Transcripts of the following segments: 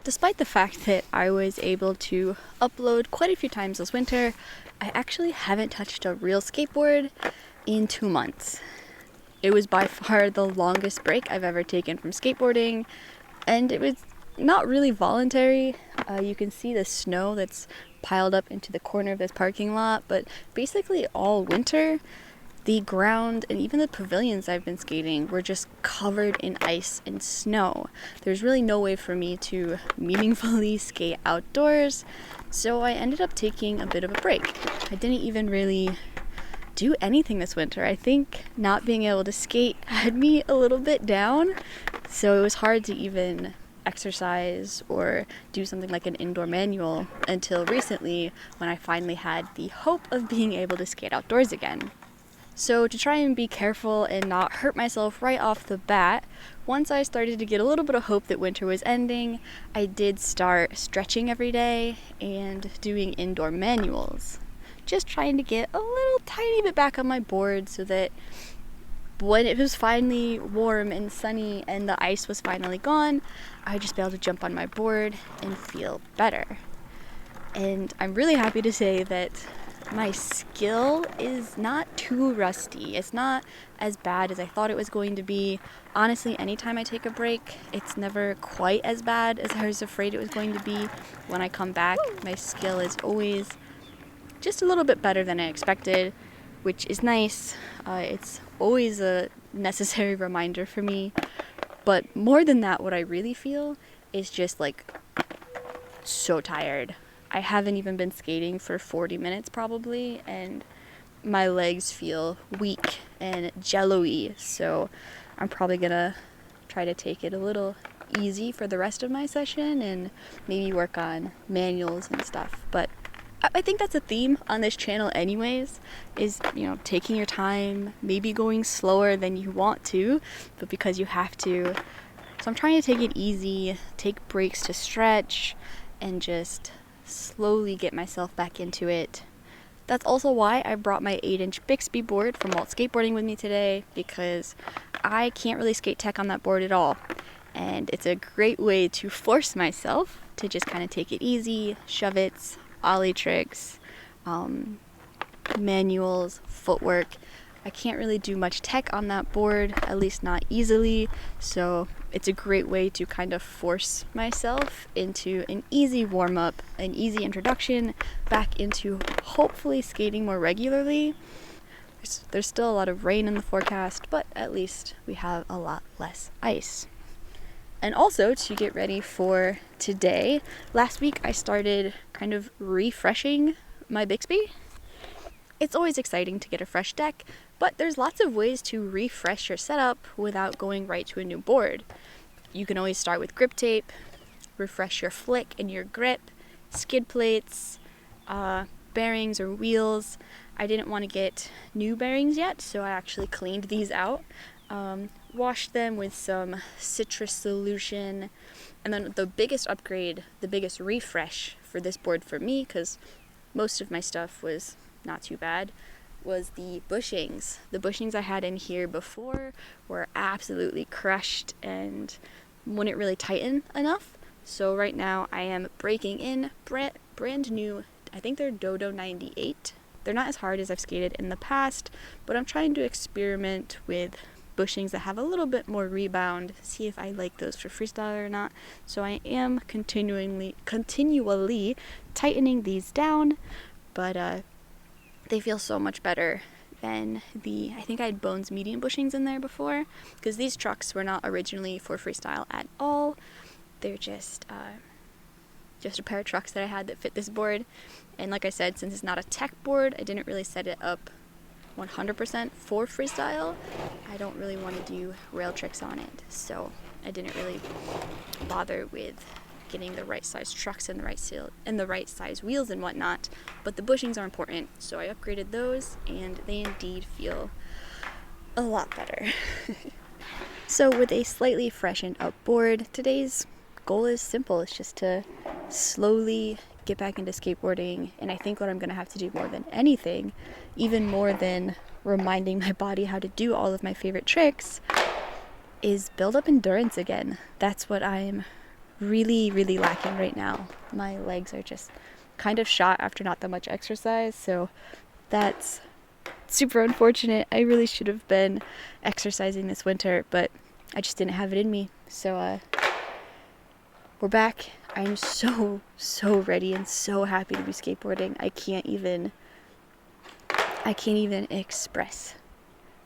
Despite the fact that I was able to upload quite a few times this winter, I actually haven't touched a real skateboard in 2 months. It was by far the longest break I've ever taken from skateboarding, and it was not really voluntary. You can see the snow that's piled up into the corner of this parking lot, but basically all winter, the ground and even the pavilions I've been skating were just covered in ice and snow. There's really no way for me to meaningfully skate outdoors, so I ended up taking a bit of a break. I didn't even really do anything this winter. I think not being able to skate had me a little bit down, so it was hard to even exercise or do something like an indoor manual until recently when I finally had the hope of being able to skate outdoors again. So to try and be careful and not hurt myself right off the bat, once I started to get a little bit of hope that winter was ending, I did start stretching every day and doing indoor manuals. Just trying to get a little tiny bit back on my board so that when it was finally warm and sunny and the ice was finally gone, I'd just be able to jump on my board and feel better. And I'm really happy to say that my skill is not too rusty. It's not as bad as I thought it was going to be. Honestly, anytime I take a break, it's never quite as bad as I was afraid it was going to be. When I come back, my skill is always just a little bit better than I expected, which is nice. It's always a necessary reminder for me. But more than that, what I really feel is just like so tired. I haven't even been skating for 40 minutes probably, and my legs feel weak and jello-y, so I'm probably gonna try to take it a little easy for the rest of my session and maybe work on manuals and stuff. But I think that's a theme on this channel anyways, is, taking your time, maybe going slower than you want to, but because you have to. So I'm trying to take it easy, take breaks to stretch, and just slowly get myself back into it. That's also why I brought my 8-inch Bixby board from Walt Skateboarding with me today, because I can't really skate tech on that board at all. And it's a great way to force myself to just kind of take it easy, shove-its, ollie tricks, manuals, footwork. I can't really do much tech on that board, at least not easily, so it's a great way to kind of force myself into an easy warm-up, an easy introduction back into hopefully skating more regularly. There's still a lot of rain in the forecast, but at least we have a lot less ice. And also, to get ready for today, last week I started kind of refreshing my Bixby. It's always exciting to get a fresh deck, but there's lots of ways to refresh your setup without going right to a new board. You can always start with grip tape, refresh your flick and your grip, skid plates, bearings or wheels. I didn't want to get new bearings yet, so I actually cleaned these out, washed them with some citrus solution, and then the biggest upgrade, the biggest refresh for this board for me, because most of my stuff was not too bad, was the bushings. The bushings I had in here before were absolutely crushed and wouldn't really tighten enough. So right now I am breaking in brand new, I think they're Dodo 98. They're not as hard as I've skated in the past, but I'm trying to experiment with bushings that have a little bit more rebound, see if I like those for freestyle or not. So I am continually tightening these down, but they feel so much better than I think I had Bones medium bushings in there before, because these trucks were not originally for freestyle at all. They're just a pair of trucks that I had that fit this board. And like I said, since it's not a tech board, I didn't really set it up 100% for freestyle. I don't really want to do rail tricks on it, so I didn't really bother with getting the right size trucks and the right size wheels and whatnot, but the bushings are important, so I upgraded those, and they indeed feel a lot better. So with a slightly freshened up board, today's goal is simple. It's just to slowly get back into skateboarding, and I think what I'm going to have to do more than anything, even more than reminding my body how to do all of my favorite tricks, is build up endurance again. That's what I'm really, really lacking right now. My legs are just kind of shot after not that much exercise, so that's super unfortunate. I really should have been exercising this winter, but I just didn't have it in me. So we're back. I'm so ready and so happy to be skateboarding. I can't even express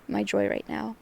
my joy right now.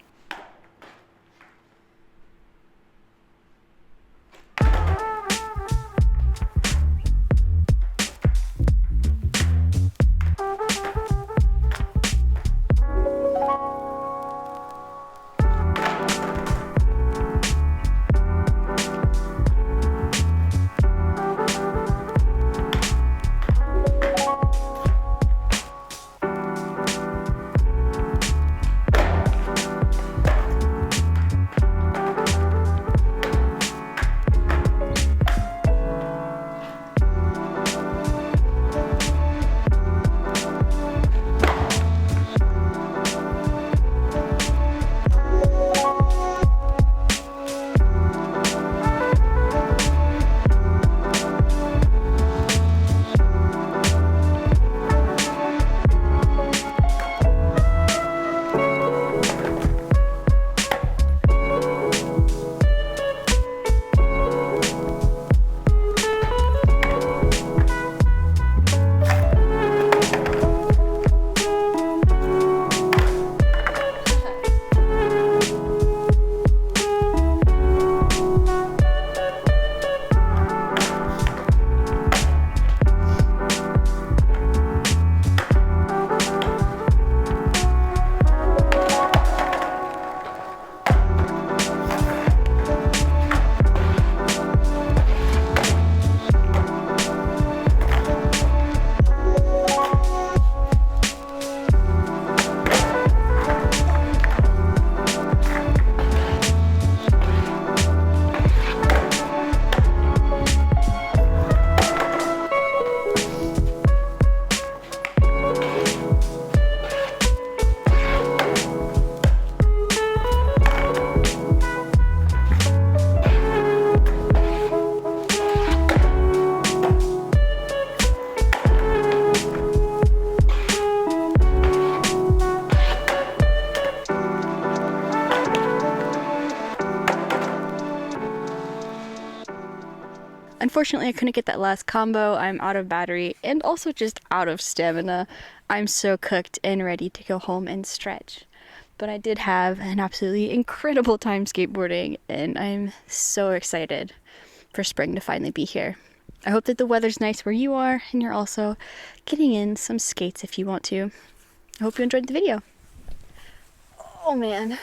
Unfortunately, I couldn't get that last combo. I'm out of battery and also just out of stamina. I'm so cooked and ready to go home and stretch. But I did have an absolutely incredible time skateboarding, and I'm so excited for spring to finally be here. I hope that the weather's nice where you are and you're also getting in some skates if you want to. I hope you enjoyed the video. Oh man.